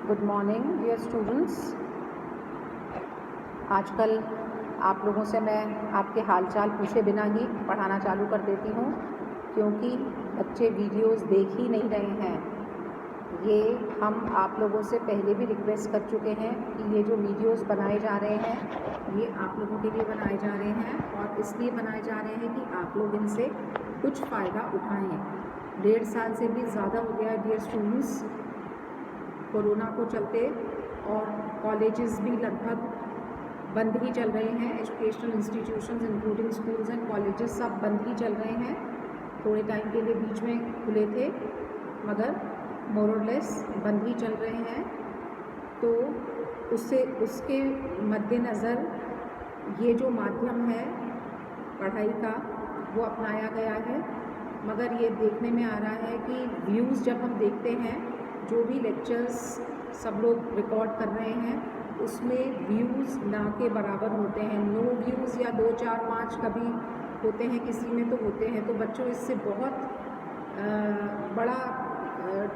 Good morning dear students. आजकल आप लोगों से मैं आपके हालचाल पूछे बिना ही पढ़ाना चालू कर देती हूँ, क्योंकि बच्चे वीडियोस देख ही नहीं रहे हैं। ये हम आप लोगों से पहले भी रिक्वेस्ट कर चुके हैं कि ये जो वीडियोस बनाए जा रहे हैं ये आप लोगों के लिए बनाए जा रहे हैं, और इसलिए बनाए जा रहे हैं कि आप लोग इनसे कुछ फ़ायदा उठाएँ। 1.5 साल से भी ज़्यादा हो गया है डियर स्टूडेंट्स कोरोना को चलते, और कॉलेजेस भी लगभग बंद ही चल रहे हैं। Educational institutions including schools and colleges सब बंद ही चल रहे हैं। थोड़े टाइम के लिए बीच में खुले थे, मगर मोर और लेस बंद ही चल रहे हैं। तो उसके मद्देनज़र ये जो माध्यम है पढ़ाई का वो अपनाया गया है। मगर ये देखने में आ रहा है कि व्यूज़ जब हम देखते हैं, जो भी लेक्चर्स सब लोग रिकॉर्ड कर रहे हैं उसमें व्यूज़ ना के बराबर होते हैं। नो व्यूज़ या 2, 4, 5 कभी होते हैं, किसी में तो होते हैं। तो बच्चों इससे बहुत बड़ा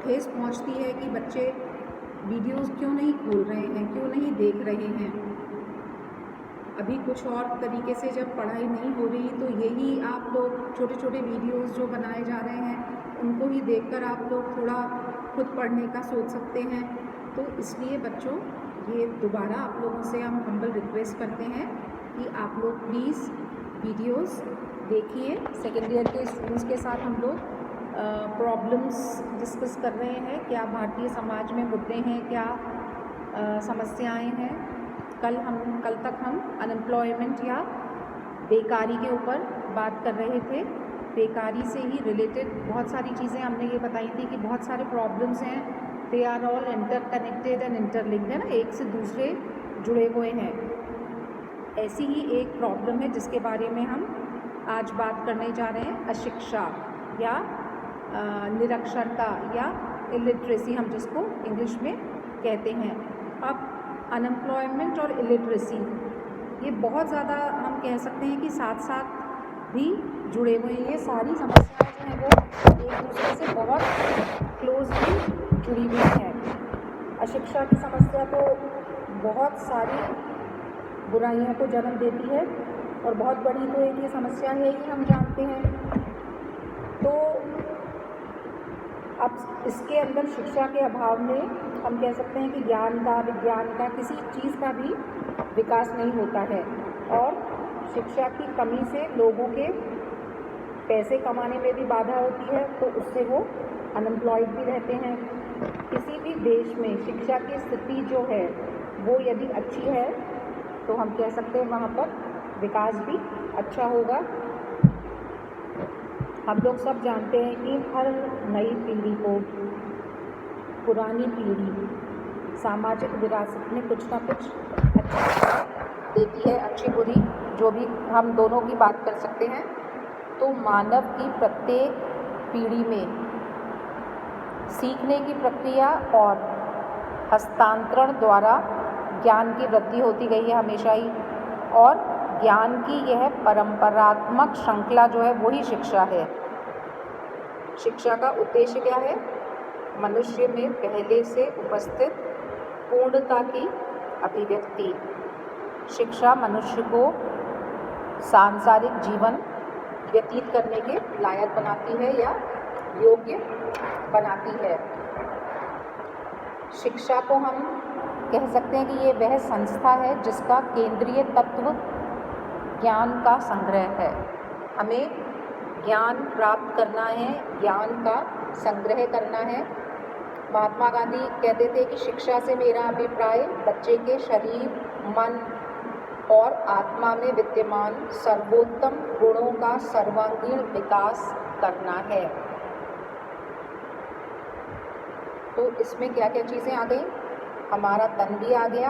ठेस पहुंचती है कि बच्चे वीडियोस क्यों नहीं खोल रहे हैं, क्यों नहीं देख रहे हैं। अभी कुछ और तरीके से जब पढ़ाई नहीं हो रही तो यही आप लोग छोटे छोटे वीडियोस जो बनाए जा रहे हैं उनको ही देखकर आप लोग थोड़ा खुद पढ़ने का सोच सकते हैं। तो इसलिए बच्चों ये दोबारा आप लोगों से हम हम्बल रिक्वेस्ट करते हैं कि आप लोग प्लीज़ वीडियोस देखिए। सेकेंड ईयर के स्टूडेंट्स के साथ हम लोग प्रॉब्लम्स डिस्कस कर रहे हैं, क्या भारतीय समाज में मुद्दे हैं, क्या समस्याएं हैं। कल तक हम अनएम्प्लॉयमेंट या बेकारी के ऊपर बात कर रहे थे। बेकारी से ही रिलेटेड बहुत सारी चीज़ें हमने ये बताई थी कि बहुत सारे प्रॉब्लम्स हैं, they are all interconnected and interlinked, है ना, एक से दूसरे जुड़े हुए हैं। ऐसी ही एक प्रॉब्लम है जिसके बारे में हम आज बात करने जा रहे हैं, अशिक्षा या निरक्षरता या इलिटरेसी हम जिसको इंग्लिश में कहते हैं। अब अनएम्प्लॉयमेंट और इलिटरेसी ये बहुत ज़्यादा हम कह सकते हैं कि साथ साथ भी जुड़े हुए हैं। ये सारी समस्याएं जो हैं वो एक दूसरे से बहुत क्लोजली जुड़ी हुई हैं। अशिक्षा की समस्या तो बहुत सारी बुराइयों को जन्म देती है, और बहुत बड़ी तो एक ये समस्या है कि हम जानते हैं। तो अब इसके अंदर शिक्षा के अभाव में हम कह सकते हैं कि ज्ञान का, विज्ञान का, किसी चीज़ का भी विकास नहीं होता है, और शिक्षा की कमी से लोगों के पैसे कमाने में भी बाधा होती है, तो उससे वो अनएम्प्लॉयड भी रहते हैं। किसी भी देश में शिक्षा की स्थिति जो है वो यदि अच्छी है तो हम कह सकते हैं वहाँ पर विकास भी अच्छा होगा। हम लोग सब जानते हैं कि हर नई पीढ़ी को पुरानी पीढ़ी सामाजिक विरासत में कुछ ना कुछ अच्छा देती है, अच्छी बुरी जो भी हम दोनों की बात कर सकते हैं। तो मानव की प्रत्येक पीढ़ी में सीखने की प्रक्रिया और हस्तांतरण द्वारा ज्ञान की वृद्धि होती गई है हमेशा ही, और ज्ञान की यह परंपरात्मक श्रृंखला जो है वही शिक्षा है। शिक्षा का उद्देश्य क्या है? मनुष्य में पहले से उपस्थित पूर्णता की अभिव्यक्ति। शिक्षा मनुष्य को सांसारिक जीवन व्यतीत करने के लायक बनाती है या योग्य बनाती है। शिक्षा को हम कह सकते हैं कि ये वह संस्था है जिसका केंद्रीय तत्व ज्ञान का संग्रह है। हमें ज्ञान प्राप्त करना है, ज्ञान का संग्रह करना है। महात्मा गांधी कहते थे कि शिक्षा से मेरा अभिप्राय बच्चे के शरीर, मन और आत्मा में विद्यमान सर्वोत्तम गुणों का सर्वांगीण विकास करना है। तो इसमें क्या क्या चीज़ें आ गई? हमारा तन भी आ गया,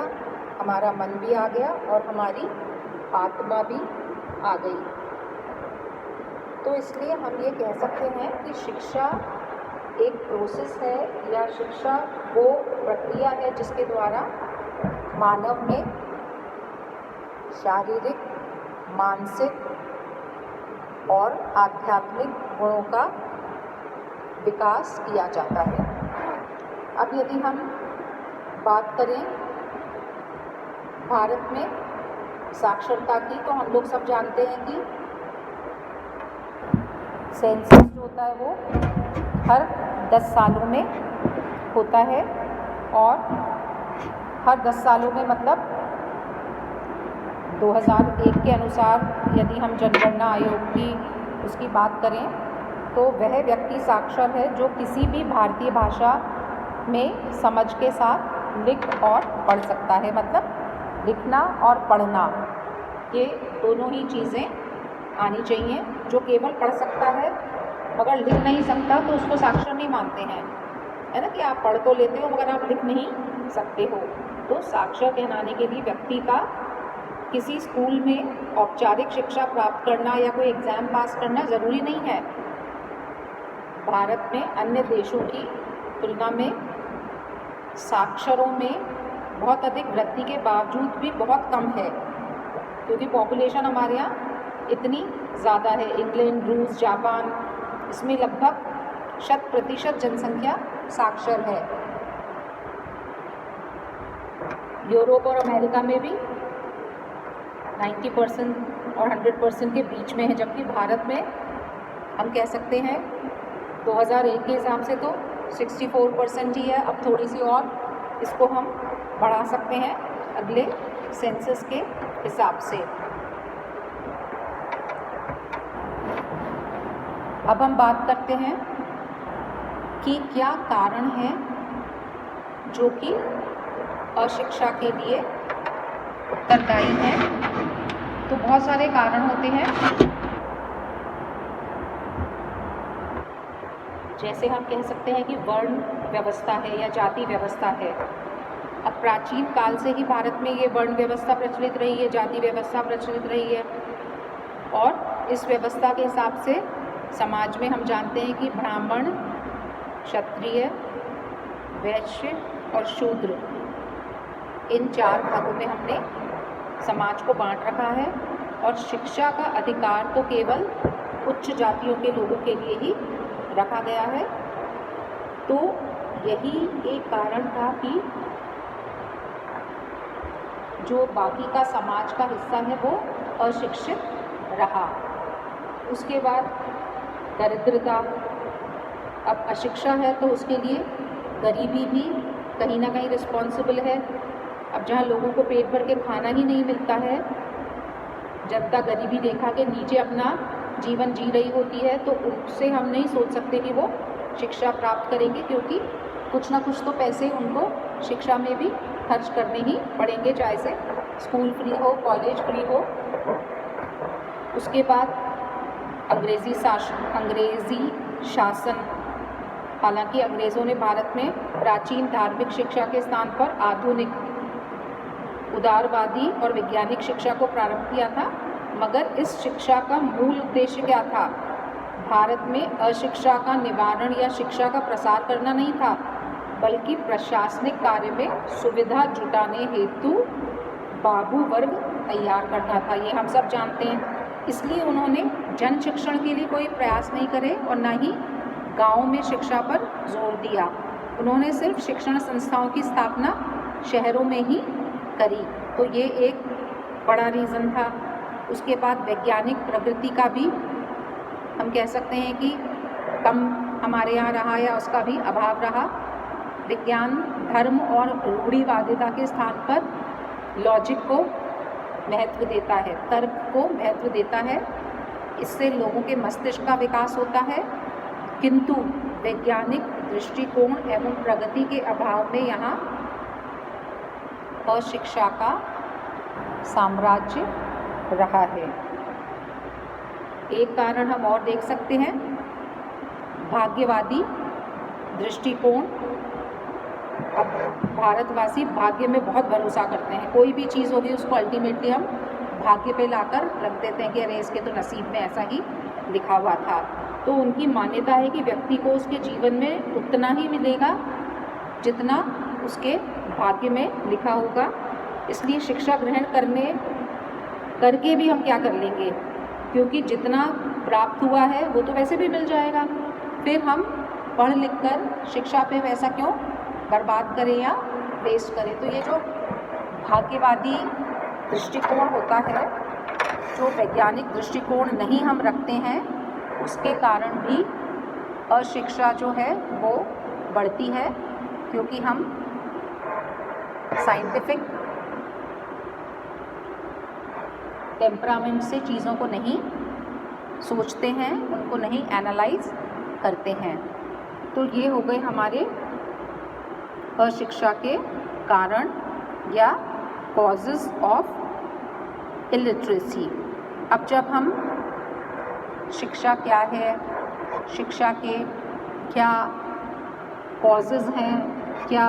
हमारा मन भी आ गया, और हमारी आत्मा भी आ गई। तो इसलिए हम ये कह सकते हैं कि शिक्षा एक प्रोसेस है, या शिक्षा वो प्रक्रिया है जिसके द्वारा मानव में शारीरिक, मानसिक और आध्यात्मिक गुणों का विकास किया जाता है। अब यदि हम बात करें भारत में साक्षरता की, तो हम लोग सब जानते हैं कि सेंसस जो होता है वो हर 10 सालों में होता है, और हर 10 सालों में मतलब 2001 के अनुसार यदि हम जनगणना आयोग की उसकी बात करें तो वह व्यक्ति साक्षर है जो किसी भी भारतीय भाषा में समझ के साथ लिख और पढ़ सकता है। मतलब लिखना और पढ़ना ये दोनों ही चीज़ें आनी चाहिए। जो केवल पढ़ सकता है मगर लिख नहीं सकता तो उसको साक्षर नहीं मानते हैं, है ना, कि आप पढ़ तो लेते हो मगर आप लिख नहीं सकते हो। तो साक्षर कहलाने के लिए व्यक्ति का किसी स्कूल में औपचारिक शिक्षा प्राप्त करना या कोई एग्ज़ाम पास करना ज़रूरी नहीं है। भारत में अन्य देशों की तुलना में साक्षरों में बहुत अधिक वृद्धि के बावजूद भी बहुत कम है, क्योंकि पॉपुलेशन हमारे यहाँ इतनी ज़्यादा है। इंग्लैंड, रूस, जापान, इसमें लगभग 100% जनसंख्या साक्षर है। यूरोप और अमेरिका में भी 90% और 100% के बीच में है, जबकि भारत में हम कह सकते हैं 2001 के हिसाब से तो 64% ही है। अब थोड़ी सी और इसको हम बढ़ा सकते हैं अगले सेंसस के हिसाब से। अब हम बात करते हैं कि क्या कारण है जो कि अशिक्षा के लिए उत्तरदायी हैं। तो बहुत सारे कारण होते हैं, जैसे हम कह सकते हैं कि वर्ण व्यवस्था है या जाति व्यवस्था है। अब प्राचीन काल से ही भारत में ये वर्ण व्यवस्था प्रचलित रही है, जाति व्यवस्था प्रचलित रही है, और इस व्यवस्था के हिसाब से समाज में हम जानते हैं कि ब्राह्मण, क्षत्रिय, वैश्य और शूद्र, इन 4 भागों में हमने समाज को बांट रखा है। और शिक्षा का अधिकार तो केवल उच्च जातियों के लोगों के लिए ही रखा गया है। तो यही एक कारण था कि जो बाकी का समाज का हिस्सा है वो अशिक्षित रहा। उसके बाद दरिद्रता। अब अशिक्षा है तो उसके लिए गरीबी भी कहीं ना कहीं रिस्पॉन्सिबल है। अब जहाँ लोगों को पेट भर के खाना ही नहीं मिलता है, जनता गरीबी रेखा के नीचे अपना जीवन जी रही होती है, तो उससे हम नहीं सोच सकते कि वो शिक्षा प्राप्त करेंगे, क्योंकि कुछ ना कुछ तो पैसे उनको शिक्षा में भी खर्च करने ही पड़ेंगे, चाहे से स्कूल फ्री हो, कॉलेज फ्री हो। उसके बाद अंग्रेज़ी शासन। हालांकि अंग्रेज़ों ने भारत में प्राचीन धार्मिक शिक्षा के स्थान पर आधुनिक उदारवादी और वैज्ञानिक शिक्षा को प्रारंभ किया था, मगर इस शिक्षा का मूल उद्देश्य क्या था? भारत में अशिक्षा का निवारण या शिक्षा का प्रसार करना नहीं था, बल्कि प्रशासनिक कार्य में सुविधा जुटाने हेतु बाबू वर्ग तैयार करना था। ये हम सब जानते हैं। इसलिए उन्होंने जन शिक्षण के लिए कोई प्रयास नहीं करे और ना ही गाँव में शिक्षा पर जोर दिया। उन्होंने सिर्फ शिक्षण संस्थाओं की स्थापना शहरों में ही करी। तो ये एक बड़ा रीज़न था। उसके बाद वैज्ञानिक प्रगति का भी हम कह सकते हैं कि कम हमारे यहाँ रहा या उसका भी अभाव रहा। विज्ञान धर्म और रूढ़िवादिता के स्थान पर लॉजिक को महत्व देता है, तर्क को महत्व देता है। इससे लोगों के मस्तिष्क का विकास होता है, किंतु वैज्ञानिक दृष्टिकोण एवं प्रगति के अभाव में यहाँ अशिक्षा का साम्राज्य रहा है। एक कारण हम और देख सकते हैं, भाग्यवादी दृष्टिकोण। अब भारतवासी भाग्य में बहुत भरोसा करते हैं। कोई भी चीज़ होगी उसको अल्टीमेटली हम भाग्य पे लाकर रख देते हैं कि अरे इसके तो नसीब में ऐसा ही लिखा हुआ था। तो उनकी मान्यता है कि व्यक्ति को उसके जीवन में उतना ही मिलेगा जितना उसके भाग्य में लिखा होगा। इसलिए शिक्षा ग्रहण करके भी हम क्या कर लेंगे, क्योंकि जितना प्राप्त हुआ है वो तो वैसे भी मिल जाएगा। फिर हम पढ़ लिख कर शिक्षा पे वैसा क्यों बर्बाद करें या वेस्ट करें। तो ये जो भाग्यवादी दृष्टिकोण होता है, जो वैज्ञानिक दृष्टिकोण नहीं हम रखते हैं, उसके कारण भी अशिक्षा जो है वो बढ़ती है, क्योंकि हम साइंटिफिक टेम्परामेंट से चीज़ों को नहीं सोचते हैं, उनको नहीं एनालाइज करते हैं। तो ये हो गए हमारे अशिक्षा के कारण या कॉजेज़ ऑफ इलिटरेसी। अब जब हम शिक्षा क्या है, शिक्षा के क्या कॉजेज़ हैं, क्या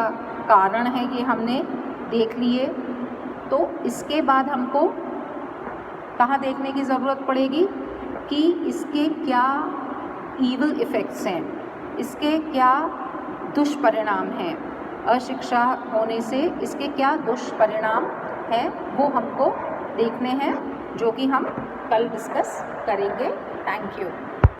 कारण हैं, ये हमने देख लिए, तो इसके बाद हमको कहाँ देखने की ज़रूरत पड़ेगी कि इसके क्या ईवल इफ़ेक्ट्स हैं, इसके क्या दुष्परिणाम हैं, अशिक्षा होने से इसके क्या दुष्परिणाम हैं, वो हमको देखने हैं, जो कि हम कल डिस्कस करेंगे। Thank you.